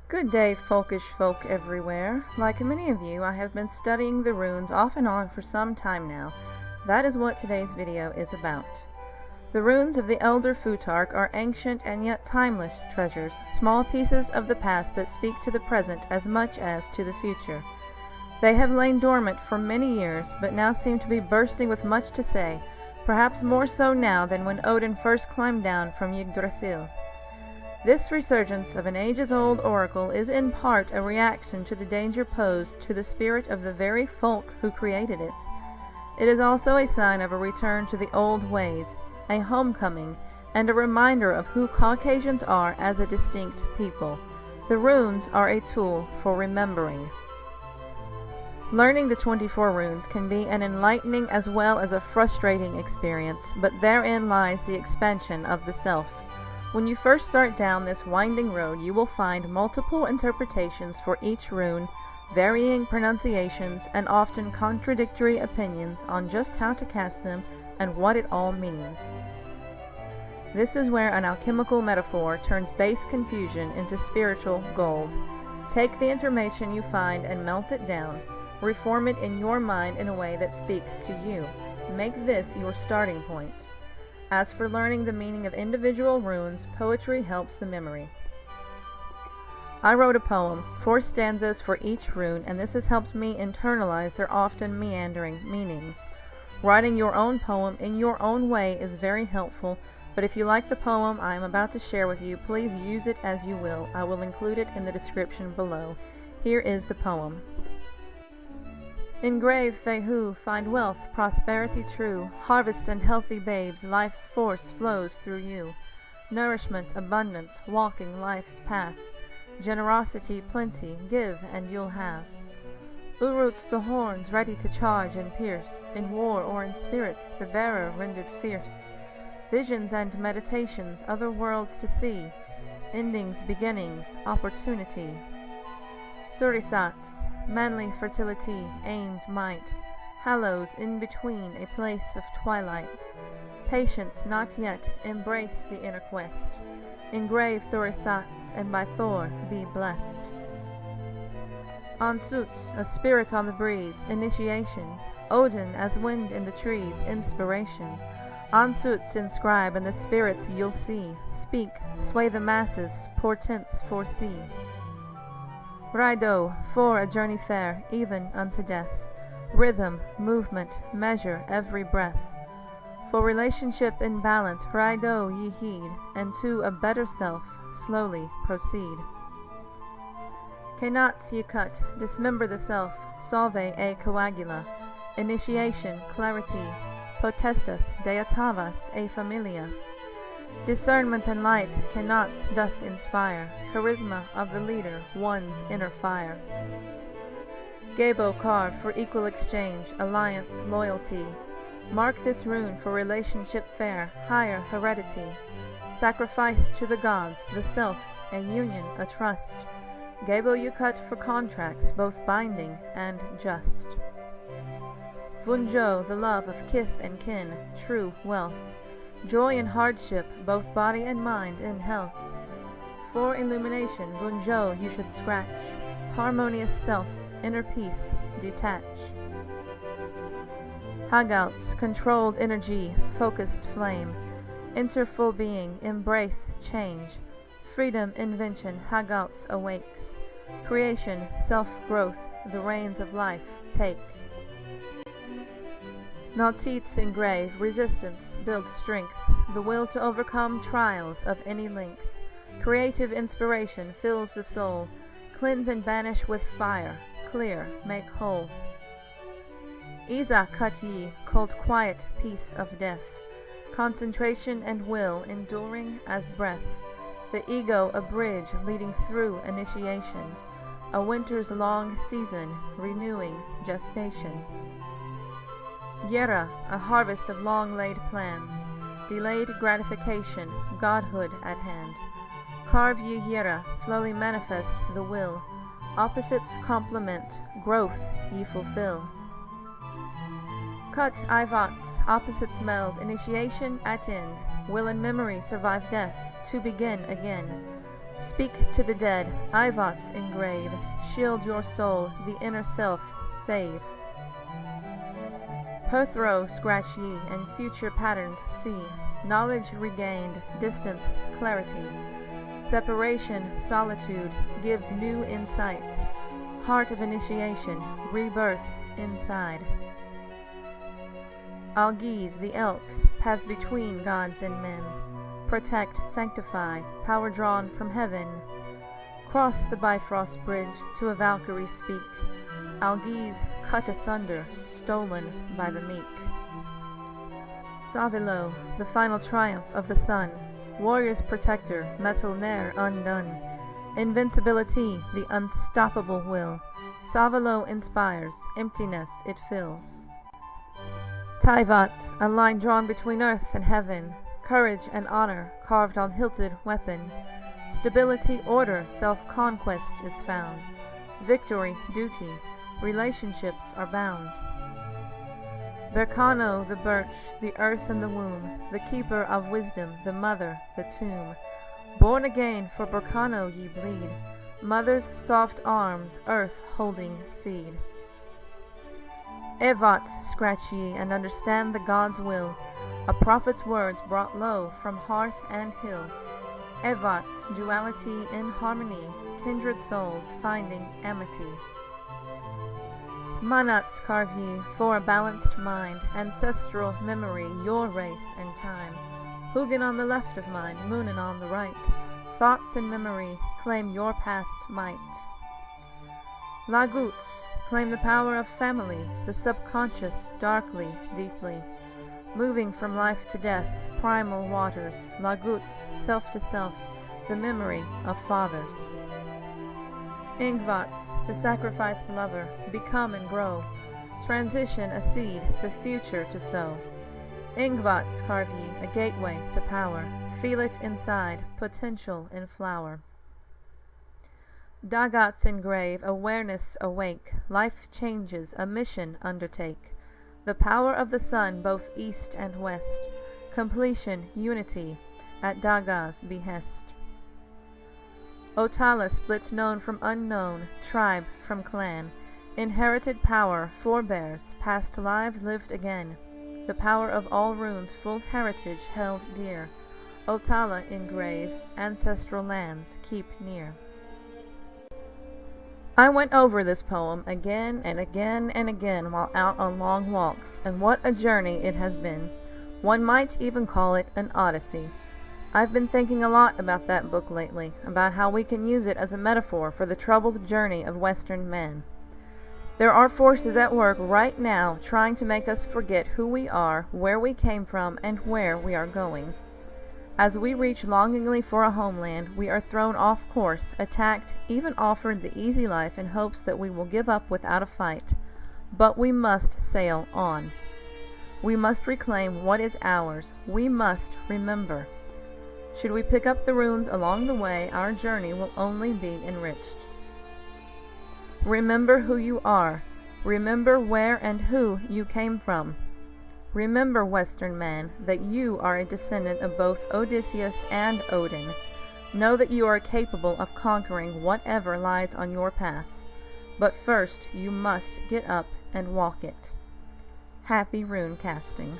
Good day, folkish folk everywhere. Like many of you, I have been studying the runes off and on for some time now. That is what today's video is about. The runes of the Elder Futhark are ancient and yet timeless treasures, small pieces of the past that speak to the present as much as to the future. They have lain dormant for many years, but now seem to be bursting with much to say, perhaps more so now than when Odin first climbed down from Yggdrasil. This resurgence of an ages-old oracle is in part a reaction to the danger posed to the spirit of the very folk who created it. It is also a sign of a return to the old ways, a homecoming, and a reminder of who Caucasians are as a distinct people. The runes are a tool for remembering. Learning the 24 runes can be an enlightening as well as a frustrating experience, but therein lies the expansion of the self. When you first start down this winding road, you will find multiple interpretations for each rune, varying pronunciations, and often contradictory opinions on just how to cast them and what it all means. This is where an alchemical metaphor turns base confusion into spiritual gold. Take the information you find and melt it down. Reform it in your mind in a way that speaks to you. Make this your starting point. As for learning the meaning of individual runes, poetry helps the memory. I wrote a poem, 4 stanzas for each rune, and this has helped me internalize their often meandering meanings. Writing your own poem in your own way is very helpful, but if you like the poem I am about to share with you, please use it as you will. I will include it in the description below. Here is the poem. Engrave Fehu, find wealth, prosperity true, harvest and healthy babes, life force flows through you. Nourishment, abundance, walking life's path, generosity, plenty, give and you'll have. Uruz the horns, ready to charge and pierce, in war or in spirit, the bearer rendered fierce. Visions and meditations, other worlds to see, endings, beginnings, opportunity. Thurisaz, manly fertility, aimed might, Hallows in between, a place of twilight. Patience not yet, embrace the inner quest. Engrave Thurisaz, and by Thor be blessed. Ansuz, a spirit on the breeze, initiation. Odin as wind in the trees, inspiration. Ansuz inscribe, and the spirits you'll see. Speak, sway the masses, portents foresee. Rido, for a journey fair, even unto death. Rhythm, movement, measure every breath. For relationship in balance, Rido ye heed, and to a better self slowly proceed. Kenats ye cut, dismember the self, solve a coagula. Initiation, clarity, potestas, deatavas, a familia. Discernment and light cannot doth inspire, charisma of the leader, one's inner fire. Gabo carve for equal exchange, alliance, loyalty. Mark this rune for relationship fair, higher heredity. Sacrifice to the gods, the self, a union, a trust. Gabo you cut for contracts, both binding and just. Vunjo, the love of kith and kin, true wealth. Joy in hardship, both body and mind in health. For illumination, Vunjo you should scratch. Harmonious self, inner peace, detach. Hagouts, controlled energy, focused flame. Enter full being, embrace change. Freedom, invention, Hagouts awakes. Creation, self-growth, the reins of life take. Nautits engrave, resistance, build strength, the will to overcome trials of any length. Creative inspiration fills the soul, cleanse and banish with fire, clear, make whole. Isa cut ye, cold quiet, peace of death, concentration and will enduring as breath. The ego a bridge leading through initiation, a winter's long season, renewing gestation. Yera, a harvest of long-laid plans, delayed gratification, godhood at hand. Carve ye Yera, slowly manifest the will, opposites complement, growth ye fulfill. Cut Ivats, opposites meld, initiation at end, will and memory survive death, to begin again. Speak to the dead, Ivots engrave, shield your soul, the inner self, save. Per throw scratch ye, and future patterns see, knowledge regained, distance, clarity. Separation, solitude, gives new insight, heart of initiation, rebirth inside. Algiz, the elk, paths between gods and men, protect, sanctify, power drawn from heaven. Cross the Bifrost bridge, to a Valkyrie speak, Algiz cut asunder, stolen by the meek. Savilo, the final triumph of the sun, warrior's protector, metal ne'er undone. Invincibility, the unstoppable will, Savilo inspires, emptiness it fills. Tyvots, a line drawn between earth and heaven, courage and honor carved on hilted weapon. Stability, order, self-conquest is found. Victory, duty, relationships are bound. Berkano, the birch, the earth and the womb, the keeper of wisdom, the mother, the tomb. Born again, for Berkano ye bleed, mother's soft arms, earth holding seed. Evots, scratch ye, and understand the God's will, a prophet's words brought low from hearth and hill. Evots, duality in harmony, kindred souls finding amity. Manats carve ye, for a balanced mind, ancestral memory, your race and time. Hugin on the left of mine, Moonin on the right, thoughts and memory claim your past's might. Laguts, claim the power of family, the subconscious, darkly, deeply. Moving from life to death, primal waters, Laguts, self to self, the memory of fathers. Ingvats, the sacrificed lover, become and grow, transition a seed, the future to sow. Ingvats carve ye, a gateway to power, feel it inside, potential in flower. Dagats engrave, awareness awake, life changes, a mission undertake. The power of the sun both east and west, completion, unity, at Daga's behest. Otala splits known from unknown, tribe from clan, inherited power, forebears, past lives lived again. The power of all runes, full heritage held dear. Otala engrave, ancestral lands keep near. I went over this poem again and again and again while out on long walks, and what a journey it has been. One might even call it an odyssey. I've been thinking a lot about that book lately, about how we can use it as a metaphor for the troubled journey of Western men. There are forces at work right now trying to make us forget who we are, where we came from, and where we are going. As we reach longingly for a homeland, we are thrown off course, attacked, even offered the easy life in hopes that we will give up without a fight. But we must sail on. We must reclaim what is ours. We must remember. Should we pick up the runes along the way, our journey will only be enriched. Remember who you are. Remember where and who you came from. Remember, Western man, that you are a descendant of both Odysseus and Odin. Know that you are capable of conquering whatever lies on your path. But first, you must get up and walk it. Happy rune casting.